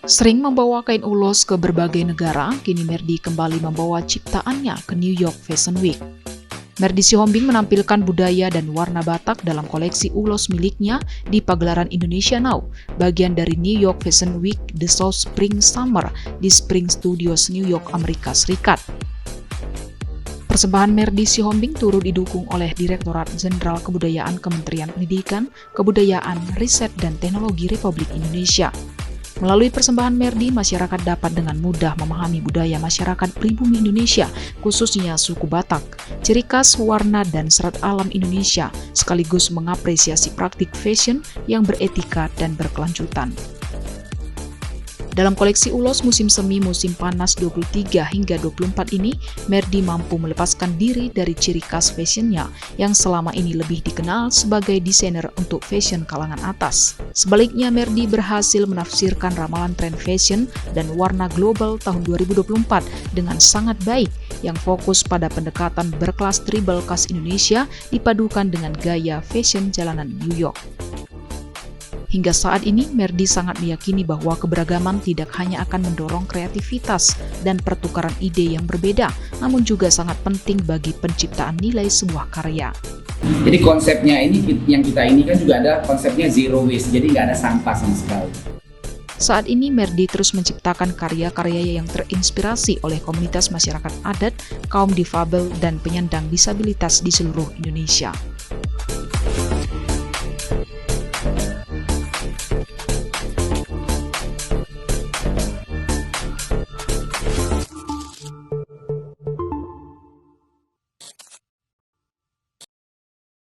Sering membawa kain ulos ke berbagai negara, kini Merdi kembali membawa ciptaannya ke New York Fashion Week. Merdi Sihombing menampilkan budaya dan warna Batak dalam koleksi ulos miliknya di pagelaran Indonesia Now, bagian dari New York Fashion Week The South Spring Summer di Spring Studios, New York, Amerika Serikat. Persembahan Merdi Sihombing turut didukung oleh Direktorat Jenderal Kebudayaan Kementerian Pendidikan, Kebudayaan, Riset, dan Teknologi Republik Indonesia. Melalui persembahan Merdi, masyarakat dapat dengan mudah memahami budaya masyarakat pribumi Indonesia, khususnya suku Batak, ciri khas, warna, dan serat alam Indonesia, sekaligus mengapresiasi praktik fashion yang beretika dan berkelanjutan. Dalam koleksi ulos musim semi musim panas 23 hingga 24 ini, Merdi mampu melepaskan diri dari ciri khas fashionnya yang selama ini lebih dikenal sebagai desainer untuk fashion kalangan atas. Sebaliknya, Merdi berhasil menafsirkan ramalan tren fashion dan warna global tahun 2024 dengan sangat baik yang fokus pada pendekatan berkelas tribal khas Indonesia dipadukan dengan gaya fashion jalanan New York. Hingga saat ini, Merdi sangat meyakini bahwa keberagaman tidak hanya akan mendorong kreativitas dan pertukaran ide yang berbeda, namun juga sangat penting bagi penciptaan nilai sebuah karya. Jadi konsepnya ini, yang kita ini kan juga ada konsepnya zero waste, jadi nggak ada sampah sama sekali. Saat ini, Merdi terus menciptakan karya-karya yang terinspirasi oleh komunitas masyarakat adat, kaum difabel, dan penyandang disabilitas di seluruh Indonesia.